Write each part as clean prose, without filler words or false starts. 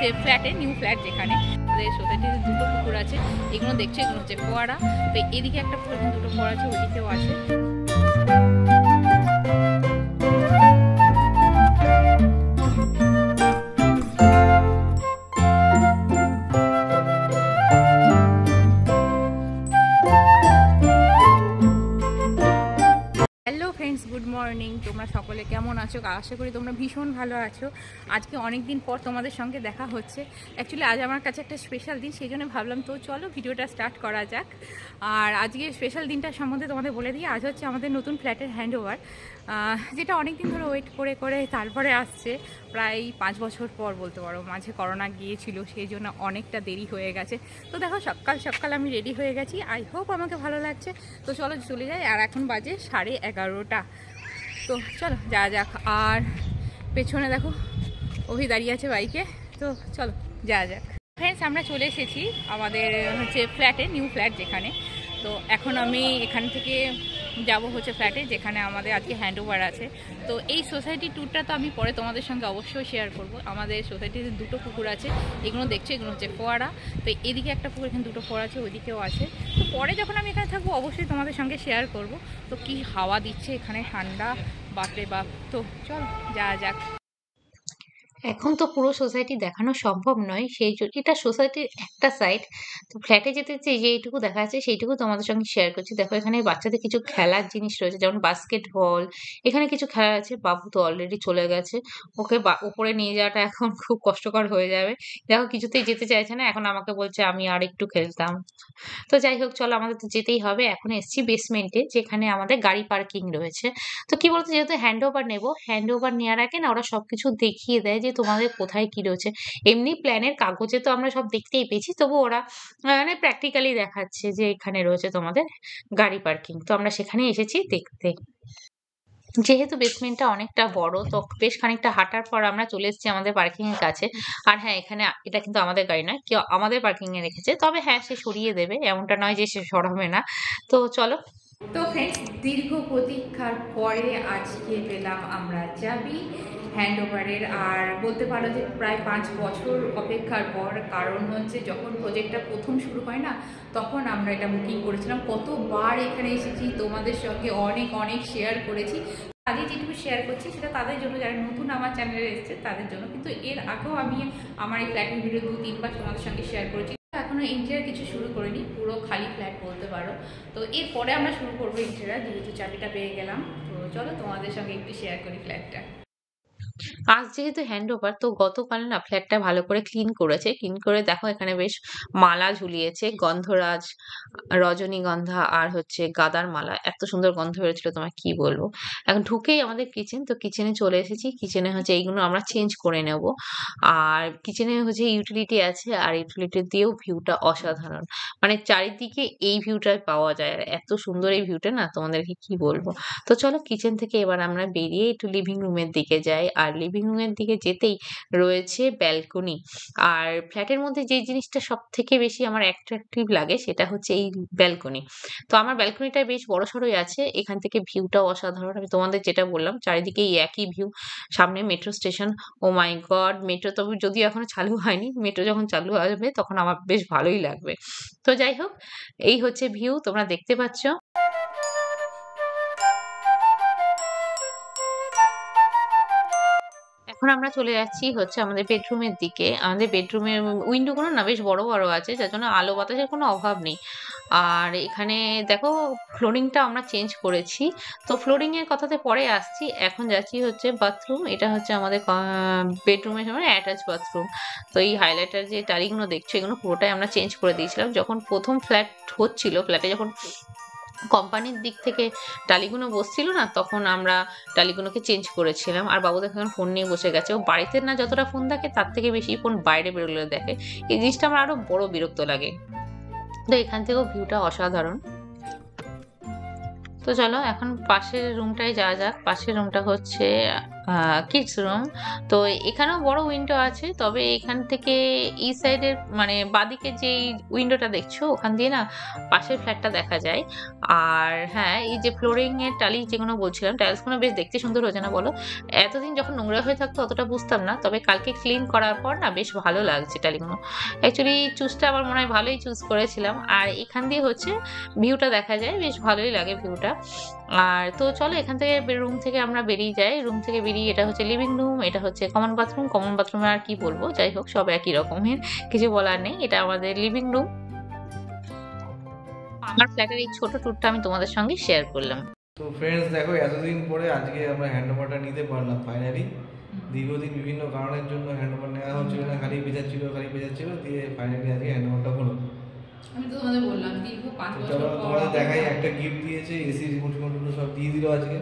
হচ্ছে ফ্ল্যাটে, new flat যেখানে আমাদের সোসাইটিতে দুটো পুকুর আছে। এগুলো দেখছো, এগুলো হচ্ছে ফোয়ারা। তো এদিকে একটা পুকুর, দুটো ফোয়ারা আছে, ওইদিকেও আছে। Hello friends, good morning. তোমরা সকলে কেমন আছো? আশা করি তোমরা ভীষণ ভালো আছো। আজকে অনেক দিন পর তোমাদের সঙ্গে দেখা হচ্ছে। অ্যাকচুয়ালি আজ আমার কাছে একটা স্পেশাল দিন, সেই জন্য ভাবলাম তো চলো ভিডিওটা স্টার্ট করা যাক। আর আজকে স্পেশাল দিনটার সম্বন্ধে তোমাদের বলে দিই। আজ হচ্ছে আমাদের নতুন ফ্ল্যাটের হ্যান্ডওভার, যেটা অনেক দিন ধরে ওয়েট করে করে তারপরে আসছে। প্রায় 5 বছর পর বলতে পারো। মাঝে করোনা গিয়েছিল, সেই জন্য অনেকটা দেরি হয়ে গেছে। তো দেখো সকাল সকাল আমি রেডি হয়ে গেছি। আই হোপ আমাকে ভালো লাগছে। তো চলো চলে যাই। আর এখন বাজে 11:30। তো চলো যাওয়া যাক। আর পেছনে দেখো অভি দাঁড়িয়ে আছে বাইকে। তো চলো যাওয়া যাক। ফ্রেন্ডস, আমরা চলে এসেছি আমাদের হচ্ছে ফ্ল্যাটে, নিউ ফ্ল্যাট যেখানে। তো এখন আমি এখান থেকে যাব হচ্ছে ফ্ল্যাটে, যেখানে আমাদের আজকে হ্যান্ডওভার আছে। তো এই সোসাইটি ট্যুরটা তো আমি পরে তোমাদের সঙ্গে অবশ্যই শেয়ার করব। আমাদের সোসাইটিতে দুটো পুকুর আছে, এগুলো দেখছো, এগুলো হচ্ছে ফোয়ারা। তো এদিকে একটা পুকুর, এখানে দুটো ফোয়ারা আছে, ওইদিকেও আছে। তো পরে যখন আমি এখানে থাকবো অবশ্যই তোমাদের সঙ্গে শেয়ার করব। তো কি হাওয়া দিচ্ছে এখানে, ঠান্ডা, বাপরে বাপ। তো চলো যাওয়া যাক। এখন তো পুরো সোসাইটি দেখানো সম্ভব নয়, সেই জন্য এটা সোসাইটির একটা সাইড। তো ফ্ল্যাটে যেতে যে যেইটুকু দেখা যাচ্ছে সেইটুকু তোমাদের সঙ্গে শেয়ার করছি। দেখো এখানে বাচ্চাদের কিছু খেলার জিনিস রয়েছে, যেমন বাস্কেটবল। এখানে কিছু খেলা আছে। বাবু তো অলরেডি চলে গেছে, ওকে উপরে নিয়ে যাওয়াটা এখন খুব কষ্টকর হয়ে যাবে। দেখো কিছুতেই যেতে চাইছে না, এখন আমাকে বলছে আমি আর একটু খেলতাম। তো যাই হোক, চলো আমাদের তো যেতেই হবে। এখন এসছি বেসমেন্টে, যেখানে আমাদের গাড়ি পার্কিং রয়েছে। তো কি বলতো, যেহেতু হ্যান্ডওভার নেবো, হ্যান্ডওভার নেওয়ার আগে না ওরা সবকিছু দেখিয়ে দেয় যে তোমাদের কোথায় কি রয়েছে। এমনি প্ল্যানের কাগজে তো আমরা সব দেখতেই পেয়েছি, তবু ওরা মানে প্র্যাকটিক্যালি দেখাচ্ছে যে এখানে রয়েছে তোমাদের গাড়ি পার্কিং। তো আমরা সেখানে এসেছি দেখতে। যেহেতু বেসমেন্টটা অনেকটা বড়, তো বেশ খানিকটা হাঁটার পর আমরা চলে এসেছি আমাদের পার্কিং এর কাছে। আর হ্যাঁ, এখানে এটা কিন্তু আমাদের গাড়ি নয়, কেউ আমাদের পার্কিং এ রেখেছে। তবে হ্যাঁ, সে সরিয়ে দেবে, এমনটা নয় যে সে সরাবে না। তো চলো। তো ফ্রেন্ডস, দীর্ঘ প্রতীক্ষার পরে আজকে পেলাম আমরা চাবি হ্যান্ডওভারের। আর বলতে পারো যে প্রায় 5 বছর অপেক্ষার পর। কারণ হচ্ছে যখন প্রজেক্টটা প্রথম শুরু হয় না, তখন আমরা এটা বুকিং করেছিলাম। কতবার এখানে এসেছি, তোমাদের সঙ্গে অনেক অনেক শেয়ার করেছি। আজকে যেটুকু শেয়ার করছি সেটা তাদের জন্য যারা নতুন আমার চ্যানেলে এসেছে তাদের জন্য। কিন্তু এর আগেও আমি আমার এই ফ্ল্যাটের ভিডিও 2-3 বার তোমাদের সঙ্গে শেয়ার করেছি। এখনো ইন্টেরিয়ার কিছু শুরু করিনি, পুরো খালি ফ্ল্যাট বলতে পারো। তো এরপরে আমরা শুরু করবো ইন্টেরিয়ার, যেহেতু চাবিটা পেয়ে গেলাম। তো চলো তোমাদের সঙ্গে একটু শেয়ার করি ফ্ল্যাটটা। আজ যেহেতু হ্যান্ডওভার, তো গতকাল না ফ্ল্যাটটা ভালো করে ক্লিন করেছে। ক্লিন করে দেখো এখানে বেশ মালা ঝুলিয়েছে, গন্ধরাজ, রজনীগন্ধা আর হচ্ছে গাঁদার মালা। এত সুন্দর গন্ধ বেরোচ্ছিল, তোমায় কি বলবো। এখন ঢুকেই আমাদের কিচেন, তো কিচেনে চলে এসেছি। কিচেনে হচ্ছে এইগুলো আমরা চেঞ্জ করে নেব। আর কিচেনে হচ্ছে ইউটিলিটি আছে, আর ইউটিলিটি দিয়েও ভিউটা অসাধারণ। মানে চারিদিকে এই ভিউটাই পাওয়া যায়, আর এত সুন্দর এই ভিউটা না, তোমাদেরকে কি বলবো। তো চলো কিচেন থেকে এবার আমরা বেরিয়ে একটু লিভিং রুমের দিকে যাই। আর লিভিং রুমের দিকে যেতেই রয়েছে ব্যালকনি। আর ফ্ল্যাটের মধ্যে যে জিনিসটা সব থেকে বেশি আমার অ্যাট্রাকটিভ লাগে সেটা হচ্ছে এই ব্যালকনি। তো আমার ব্যালকনিটা বেশ বড়সড়ই আছে, এখান থেকে ভিউটাও অসাধারণ। আমি তোমাদের যেটা বললাম, চারিদিকে এই একই ভিউ। সামনে মেট্রো স্টেশন। ও মাই গড, মেট্রো তবে যদিও এখনো চালু হয়নি, মেট্রো যখন চালু হবে তখন আমার বেশ ভালোই লাগবে। তো যাই হোক, এই হচ্ছে ভিউ, তোমরা দেখতে পাচ্ছ। এখন আমরা চলে যাচ্ছি হচ্ছে আমাদের বেডরুমের দিকে। আমাদের বেডরুমের উইন্ডো গুলো না বেশ বড় বড় আছে, যার জন্য আলো বাতাসের কোনো অভাব নেই। আর এখানে দেখো ফ্লোরিংটা আমরা চেঞ্জ করেছি। তো ফ্লোরিং এর কথাতে পরে আসছি, এখন যাচ্ছি হচ্ছে বাথরুম। এটা হচ্ছে আমাদের বেডরুমের সময় অ্যাটাচ বাথরুম। তো এই হাইলাইটার যে টালিগুলো দেখছো, এগুলো পুরোটাই আমরা চেঞ্জ করে দিয়েছিলাম যখন প্রথম ফ্ল্যাট হচ্ছিল। ফ্ল্যাটে যখন কোম্পানির দিক থেকে টালিগুলো বসছিল না, তখন আমরা টালিগুলোকে চেঞ্জ করেছিলাম। আর বাবু দেখো এখন ফোন নিয়ে বসে গেছে। ও বাড়িতে না যতটা ফোন দেখে, তার থেকে বেশি ফোন বাইরে বেরোলে দেখে। এই জিনিসটা আমার আরো বড় বিরক্ত লাগে। তো এখান থেকেও ভিউটা অসাধারণ। তো চলো এখন পাশের রুমটায় যাওয়া যাক। পাশের রুমটা হচ্ছে কিডস রুম। তো এখানেও বড় উইন্ডো আছে, তবে এখান থেকে এই সাইডের মানে বাদিকে যে উইন্ডোটা দেখছো ওখান দিয়ে না পাশের ফ্ল্যাটটা দেখা যায়। আর হ্যাঁ, এই যে ফ্লোরিং এর টালি যেগুলো বলছিলাম, টাইলসগুলো বেশ দেখতে সুন্দর হয়েছে না বলো? এতদিন যখন নোংরা হয়ে থাকতো অতটা বুঝতাম না, তবে কালকে ক্লিন করার পর না বেশ ভালো লাগছে টালিগুলো। অ্যাকচুয়ালি চুজটা আমার মনে হয় ভালোই চুজ করেছিলাম। আর এখান দিয়ে হচ্ছে ভিউটা দেখা যায়, বেশ ভালোই লাগে ভিউটা। আর তো চলো এখান থেকে রুম থেকে আমরা বেরিয়ে যাই। রুম থেকে বেরিয়ে এটা হচ্ছে লিভিং রুম, এটা হচ্ছে কমন বাথরুম। কমন বাথরুমে আর কি বলবো, যাই হোক সব একই রকমের, কিছু বলার নেই। এটা আমাদের লিভিং রুম। আমার ফ্ল্যাটের এই ছোট ট্যুরটা আমি তোমাদের সঙ্গে শেয়ার করলাম। তো ফ্রেন্ডস দেখো, এতদিন পরে আজকে আমরা হ্যান্ডওভারটা নিতে পারলাম ফাইনালি। দীর্ঘদিন বিভিন্ন কারণের জন্য হ্যান্ডওভার নেওয়া হচ্ছিল না, খালি পেঁচাচ্ছিল দিয়ে ফাইনালি আজকে হ্যান্ডওভারটা হলো। আমি তো তোমাদের বললাম দীর্ঘ 5 বছর চলো পর তোমাদের দেখাই, একটা গিফট দিয়েছে, এসি রিমোট সব দিয়ে দিল আজকে।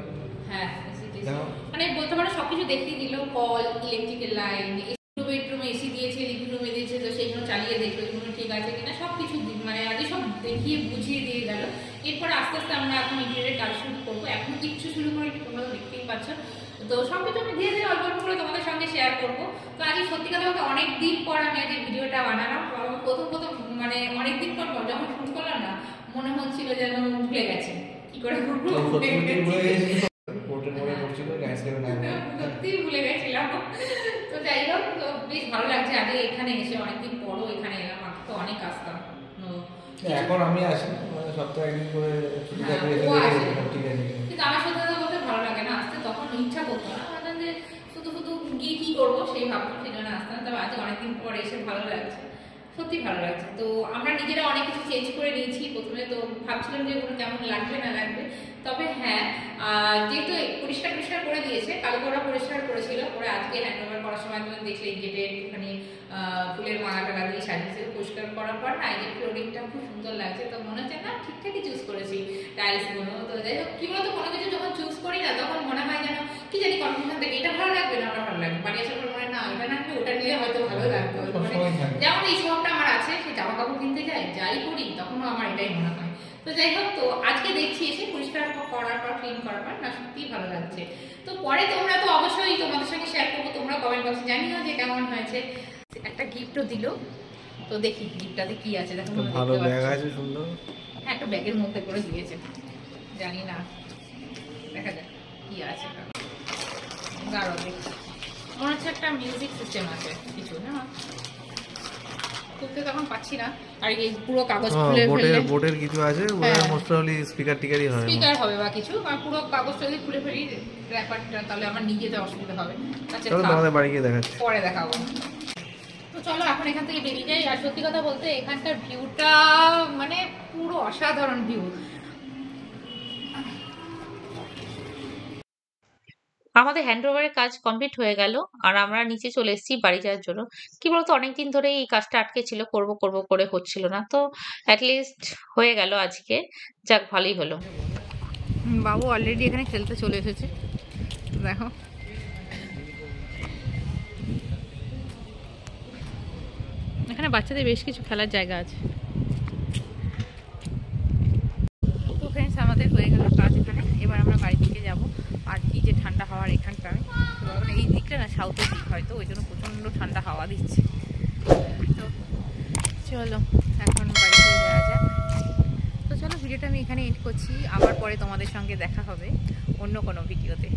হ্যাঁ, মানে বলতে পারো সবকিছু দেখিয়ে দিল, কল, ইলেকট্রিক্যাল লাইন, বেডরুমে এসি দিয়েছে, লিভিং রুমে দিয়েছে, তো সেইগুলো চালিয়ে দেখলো এগুলো ঠিক আছে কিনা, সবকিছু মানে আগে সব দেখিয়ে বুঝিয়ে দিয়ে গেল। এরপরে আস্তে আস্তে আমরা এখন ইন্টেরিয়রের কাজ শুরু করবো। এখন কিচ্ছু শুরু করে তোমরা দেখতেই পাচ্ছ। তো সবকিছু আমি ধীরে ধীরে অল্প অল্প করে তোমাদের সঙ্গে শেয়ার করবো। তো আজকে সত্যি কথা বলতে অনেক দিন পর আমি আজকে ভিডিওটা বানালাম। প্রথম মানে অনেকদিন পর যখন শুরু করলাম না, মনে হচ্ছিল যেন ভুলে গেছে কি করে করবো, সত্যিই ভুলে গেছিলাম। তো যাই হোক, তো বেশ ভালো লাগছে আজকে এখানে এসে, অনেকদিন পরও এখানে এলাম। আগে তো অনেক আসতাম, এখন আমি আসি মানে সপ্তাহে একদিন করে ছুটি থাকলে ঠিক আছে, কিন্তু আমার সাথে বলতে ভালো লাগে না আসতে, তখন ইচ্ছা করতো না, ভাবতাম যে শুধু শুধু গিয়ে কি করবো সেই ভাবতাম, সেই জন্য আসতাম। তবে আজকে অনেকদিন পর এসে ভালো লাগছে, সত্যি ভালো লাগছে। তো আমরা নিজেরা অনেক কিছু চেঞ্জ করে নিয়েছি প্রথমে, তো ভাবছিলাম যে ওগুলো কেমন লাগবে না লাগবে। তবে হ্যাঁ, যেহেতু পরিষ্কার করে দিয়েছে, কালকে ওরা পরিষ্কার করেছিল, ওরা আজকে হ্যান্ডওভার করার সময় তুমি দেখলে গেটে একটুখানি ফুলের মালা টালা দিয়ে সাজিয়েছে। পরিষ্কার করার পর না এই ফ্লোরিংটা খুব সুন্দর লাগছে, তো মনে হচ্ছে না ঠিকঠাকই চুজ করেছি টাইলসগুলো। তো যাই হোক, কি বলতো কোনো কিছু যখন চুজ করি না তখন মনে হয় যেন কি জানি কনফিউশন থাকে, এটা ভালো লাগবে না ওটা ভালো লাগবে, বাড়ি আসার পর মনে না এটা না ওটা নিলে হয়তো ভালো লাগবে। যেমন এই শখটা আমার আছে, সে জামা কাপড় কিনতে যাই, যাই করি তখনও আমার এটাই মনে হয়। তো যাই হোক, তো আজকে দেখছি এসে পরিষ্কার করার পর ক্লিন করার পর না সত্যিই ভালো লাগছে। তো পরে তোমরা তো অবশ্যই তোমাদের সঙ্গে শেয়ার করবো, তোমরা কমেন্ট বক্সে জানিও যে কেমন হয়েছে। একটা গিফটও দিল, তো দেখি গিফটটাতে কি আছে। দেখো ভালো ব্যাগ আছে সুন্দর, হ্যাঁ একটা ব্যাগের মধ্যে করে দিয়েছে, জানি না দেখা যাক কি আছে। দাঁড়াও দেখি, মনে হচ্ছে একটা মিউজিক সিস্টেম আছে কিছু, না খুলতে তখন পাচ্ছি না। আর এই পুরো কাগজ খুলে ফেললে বোর্ডের কিছু আছে, মোস্ট প্রবাবলি স্পিকার টিকারই হবে, স্পিকার হবে বা কিছু, আর পুরো কাগজটা যদি খুলে ফেলি র্যাপারটা, তাহলে আমার নিয়ে যেতে অসুবিধা হবে। আচ্ছা চলো তোমাদের বাড়ি গিয়ে দেখাচ্ছি, পরে দেখাবো। তো চলো এখন এখান থেকে বেরিয়ে যাই। আর সত্যি কথা বলতে এখানকার ভিউটা মানে পুরো অসাধারণ ভিউ। আমাদের হ্যান্ডওভারের কাজ কমপ্লিট হয়ে গেল, আর আমরা নিচে চলে এসেছি বাড়ি যাওয়ার জন্য। কি বলতো, অনেকদিন ধরে এই কাজটা আটকে ছিল, করব করে হচ্ছিল না, তো অ্যাটলিস্ট হয়ে গেল আজকে, যাক ভালোই হলো। বাবু অলরেডি এখানে খেলতে চলে এসেছে, দেখো এখানে বাচ্চাদের বেশ কিছু খেলার জায়গা আছে। তো ফ্রেন্ডস, আমাদের হয়ে গেল কাজ এখানে, এবার আমরা বাড়ির দিকে যাব। আর কি যে ঠান্ডা হাওয়ার এখানটায়, এই দিকটা না সাউথের দিক হয়তো, ওই জন্য প্রচণ্ড ঠান্ডা হাওয়া দিচ্ছে। তো চলো এখন বাড়িতে যাওয়া যাক। তো চলো ভিডিওটা আমি এখানে এন্ড করছি, আবার পরে তোমাদের সঙ্গে দেখা হবে অন্য কোনো ভিডিওতে।